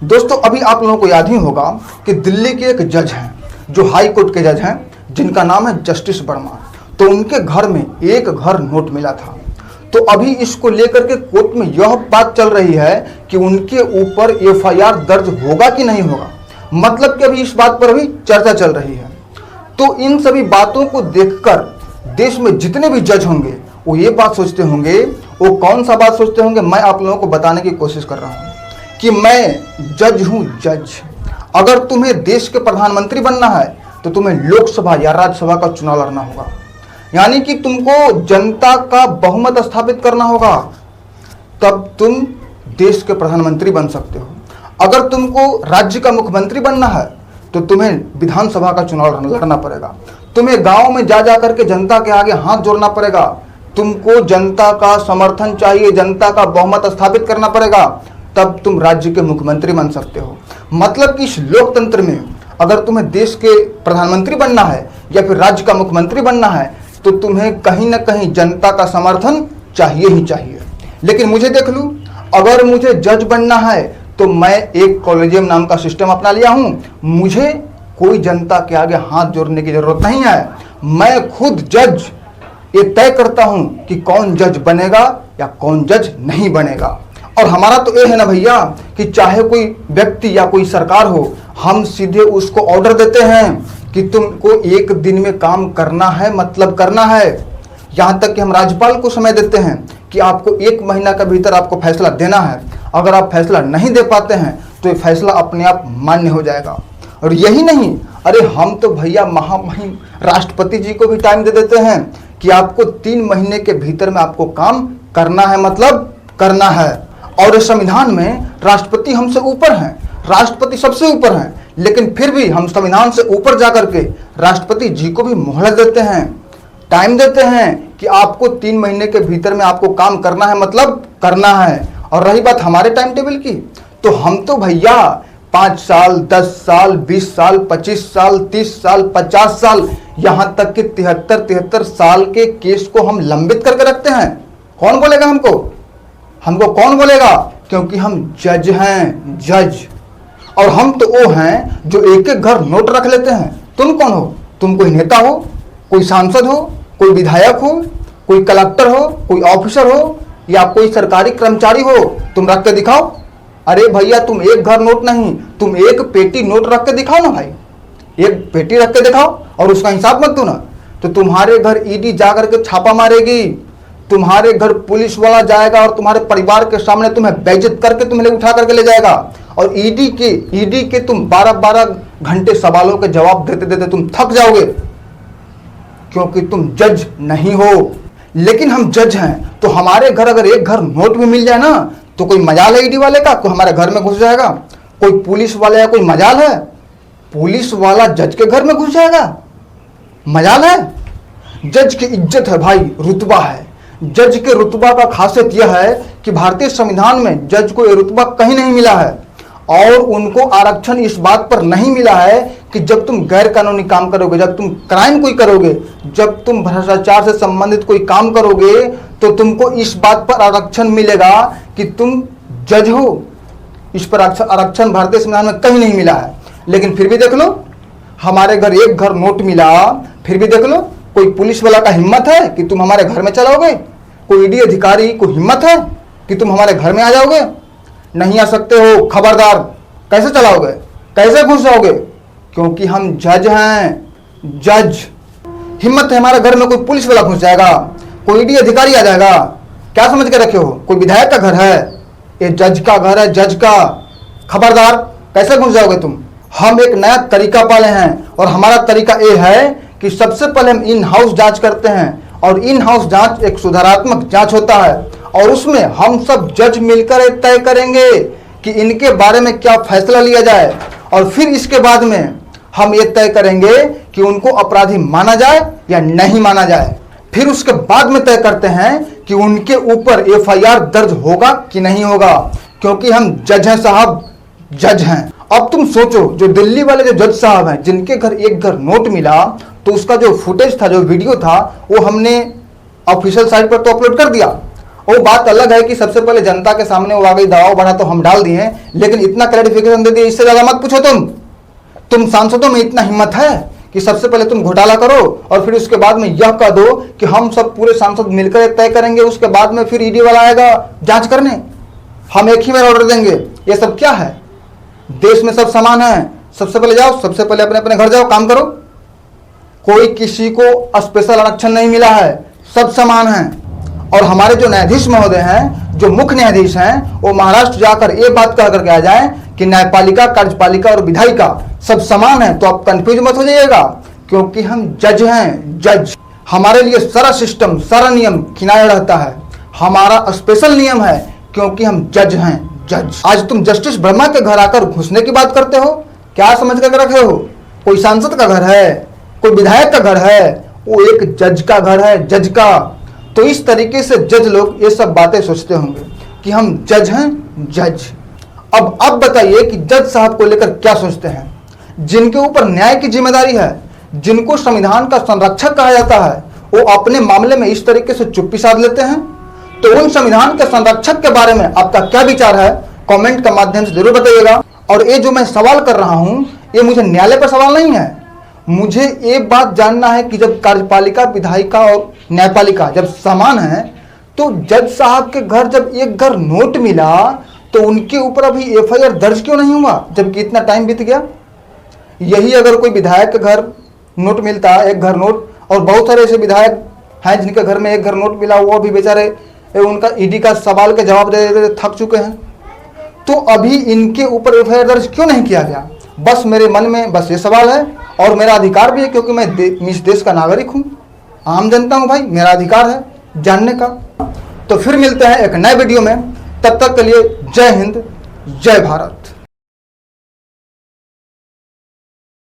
दोस्तों अभी आप लोगों को याद ही होगा कि दिल्ली के एक जज हैं जो हाई कोर्ट के जज हैं जिनका नाम है जस्टिस वर्मा। तो उनके घर में एक घर नोट मिला था। तो अभी इसको लेकर के कोर्ट में यह बात चल रही है कि उनके ऊपर एफआईआर दर्ज होगा कि नहीं होगा। मतलब कि अभी इस बात पर अभी चर्चा चल रही है। तो इन सभी बातों को देखकर देश में जितने भी जज होंगे वो ये बात सोचते होंगे, वो कौन सा बात सोचते होंगे, मैं आप लोगों को बताने की कोशिश कर रहा हूँ कि मैं जज हूं जज। अगर तुम्हें देश के प्रधानमंत्री बनना है तो तुम्हें लोकसभा या राज्यसभा का चुनाव लड़ना होगा, यानी कि तुमको जनता का बहुमत स्थापित करना होगा, तब तुम देश के प्रधानमंत्री बन सकते हो। अगर तुमको राज्य का मुख्यमंत्री बनना है तो तुम्हें विधानसभा का चुनाव लड़ना पड़ेगा। तुम्हें गांव में जा जा करके जनता के आगे हाथ जोड़ना पड़ेगा। तुमको जनता का समर्थन चाहिए, जनता का बहुमत स्थापित करना पड़ेगा, तब तुम राज्य के मुख्यमंत्री बन सकते हो। मतलब कि इस लोकतंत्र में अगर तुम्हें देश के प्रधानमंत्री बनना है या फिर राज्य का मुख्यमंत्री बनना है तो तुम्हें कहीं ना कहीं जनता का समर्थन चाहिए ही चाहिए। लेकिन मुझे देख लूं, अगर मुझे जज बनना है तो मैं एक कॉलेजियम नाम का सिस्टम अपना लिया हूं। मुझे कोई जनता के आगे हाथ जोड़ने की जरूरत नहीं है। मैं खुद जज ये तय करता हूं कि कौन जज बनेगा या कौन जज नहीं बनेगा। और हमारा तो ये है ना भैया कि चाहे कोई व्यक्ति या कोई सरकार हो, हम सीधे उसको ऑर्डर देते हैं कि तुमको एक दिन में काम करना है, मतलब करना है। यहाँ तक कि हम राज्यपाल को समय देते हैं कि आपको 1 महीना के भीतर आपको फैसला देना है। अगर आप फैसला नहीं दे पाते हैं तो ये फैसला अपने आप मान्य हो जाएगा। और यही नहीं, अरे हम तो भैया महामहिम राष्ट्रपति जी को भी टाइम दे देते हैं कि आपको 3 महीने के भीतर में आपको काम करना है, मतलब करना है। और इस संविधान में राष्ट्रपति हमसे ऊपर हैं, राष्ट्रपति सबसे ऊपर हैं, लेकिन फिर भी हम संविधान से ऊपर जाकर के राष्ट्रपति जी को भी मोहलत देते हैं, टाइम देते हैं कि आपको 3 महीने के भीतर में आपको काम करना है, मतलब करना है। और रही बात हमारे टाइम टेबल की, तो हम तो भैया 5 साल, 10 साल, 20 साल, 25 साल, 30 साल, 50 साल, यहाँ तक कि 73 साल के केस को हम लंबित करके रखते हैं। कौन बोलेगा हमको कौन बोलेगा? क्योंकि हम जज हैं, जज। और हम तो वो हैं जो एक एक घर नोट रख लेते हैं। तुम कौन हो? तुम कोई नेता हो, कोई सांसद हो, कोई विधायक हो, कोई कलेक्टर हो, कोई ऑफिसर हो या कोई सरकारी कर्मचारी हो, तुम रख के दिखाओ। अरे भैया तुम एक घर नोट नहीं, तुम एक पेटी नोट रख के दिखाओ ना भाई, एक पेटी रख के दिखाओ और उसका हिसाब मत दो ना, तो तुम्हारे घर ईडी जा करके छापा मारेगी, तुम्हारे घर पुलिस वाला जाएगा और तुम्हारे परिवार के सामने तुम्हें बेइज्जत करके तुम्हें उठा करके ले जाएगा। और ईडी के तुम 12-12 घंटे सवालों के जवाब देते देते तुम थक जाओगे, क्योंकि तुम जज नहीं हो। लेकिन हम जज हैं, तो हमारे घर अगर एक घर नोट भी मिल जाए ना तो कोई मजाल है ईडी वाले का? कोई हमारे घर में घुस जाएगा? कोई पुलिस वाले या कोई मजाल है? पुलिस वाला जज के घर में घुस जाएगा? मजाल है? जज की इज्जत है भाई, रुतबा है। जज के रुतबा का खासियत यह है कि भारतीय संविधान में जज को यह रुतबा कहीं नहीं मिला है। और उनको आरक्षण इस बात पर नहीं मिला है कि जब तुम गैर कानूनी काम करोगे, जब तुम क्राइम कोई करोगे, जब तुम भ्रष्टाचार से संबंधित कोई काम करोगे तो तुमको इस बात पर आरक्षण मिलेगा कि तुम जज हो। इस पर आरक्षण भारतीय संविधान में कहीं नहीं मिला है। लेकिन फिर भी देख लो, हमारे घर एक घर नोट मिला, फिर भी देख लो कोई पुलिस वाला का हिम्मत है कि तुम हमारे घर में चलाओगे? कोई ईडी अधिकारी को हिम्मत है कि तुम हमारे घर में आ जाओगे? नहीं आ सकते हो, खबरदार। कैसे चलाओगे, कैसे घुस जाओगे? क्योंकि हम जज हैं, जज। हिम्मत है हमारे घर में कोई पुलिस वाला घुस जाएगा, कोई ईडी अधिकारी आ जाएगा, क्या समझ के रखे हो? कोई विधायक का घर है? ये जज का घर है, जज का। खबरदार, कैसे घुस जाओगे तुम? हम एक नया तरीका पाले हैं और हमारा तरीका ये है कि सबसे पहले हम इन हाउस जांच करते हैं। और इन हाउस जांच एक सुधारात्मक जांच होता है और उसमें हम सब जज मिलकर तय करेंगे कि इनके बारे में क्या फैसला लिया जाए। और फिर इसके बाद में हम ये तय करेंगे कि उनको अपराधी माना जाए या नहीं माना जाए। फिर उसके बाद में तय करते हैं कि उनके ऊपर एफआईआर दर्ज होगा कि नहीं होगा, क्योंकि हम जज हैं साहब, जज हैं। अब तुम सोचो, जो दिल्ली वाले जो जज साहब हैं जिनके घर एक घर नोट मिला, तो उसका जो फुटेज था, जो वीडियो था, वो हमने ऑफिशियल साइट पर तो अपलोड कर दिया। वो बात अलग है कि सबसे पहले जनता के सामने वो आ गई, दबाव बढ़ा तो हम डाल दिए, लेकिन इतना क्लैरिफिकेशन दे दिया, इससे ज्यादा मत पूछो। तुम सांसदों में इतना हिम्मत है कि सबसे पहले तुम घोटाला करो और फिर उसके बाद में यह कह दो कि हम सब पूरे सांसद मिलकर तय करेंगे, उसके बाद में फिर ईडी वाला आएगा जांच करने, हम एक ही बार ऑर्डर देंगे। ये सब क्या है? देश में सब समान है, सबसे पहले जाओ, सबसे पहले अपने अपने घर जाओ, काम करो। कोई किसी को स्पेशल आरक्षण नहीं मिला है, सब समान हैं। और हमारे जो न्यायाधीश महोदय हैं, जो मुख्य न्यायाधीश हैं, वो महाराष्ट्र जाकर ये बात कह करके आ जाए कि न्यायपालिका, कार्यपालिका और विधायिका सब समान है, तो आप कंफ्यूज मत हो जाइएगा, क्योंकि हम जज हैं, जज। हमारे लिए सारा सिस्टम, सारा नियम किनारे रहता है, हमारा स्पेशल नियम है क्योंकि हम जज हैं, जज। आज तुम जस्टिस वर्मा के घर आकर घुसने की बात करते हो, क्या समझ कर रखे हो? कोई सांसद का घर है, कोई विधायक का घर है, वो एक जज का घर है, जज का। तो इस तरीके से जज लोग ये सब बातें सोचते होंगे कि हम जज हैं, जज। अब बताइए कि जज साहब को लेकर क्या सोचते हैं, जिनके ऊपर न्याय की जिम्मेदारी है, जिनको संविधान का संरक्षक कहा जाता है, वो अपने मामले में इस तरीके से चुप्पी साध लेते हैं। तो उन संविधान के संरक्षक के बारे में आपका क्या विचार है, कमेंट के माध्यम से जरूर बताइएगा। और ये जो मैं सवाल कर रहा हूं, ये मुझे न्यायालय पर सवाल नहीं है, मुझे ये बात जानना है कि जब कार्यपालिका, विधायिका और न्यायपालिका जब समान है, तो जज साहब के घर जब एक घर नोट मिला तो उनके ऊपर अभी एफआईआर दर्ज क्यों नहीं हुआ, जबकि इतना टाइम बीत गया? यही अगर कोई विधायक के घर नोट मिलता, एक घर नोट, और बहुत सारे ऐसे विधायक हैं जिनके घर में एक घर नोट मिला, वो भी बेचारे उनका ईडी का सवाल के जवाब दे थक चुके हैं, तो अभी इनके ऊपर एफआईआर दर्ज क्यों नहीं किया गया? बस मेरे मन में बस ये सवाल है, और मेरा अधिकार भी है क्योंकि मैं इस देश का नागरिक हूँ, आम जनता हूँ भाई, मेरा अधिकार है जानने का। तो फिर मिलते हैं एक नए वीडियो में, तब तक के लिए जय हिंद, जय भारत।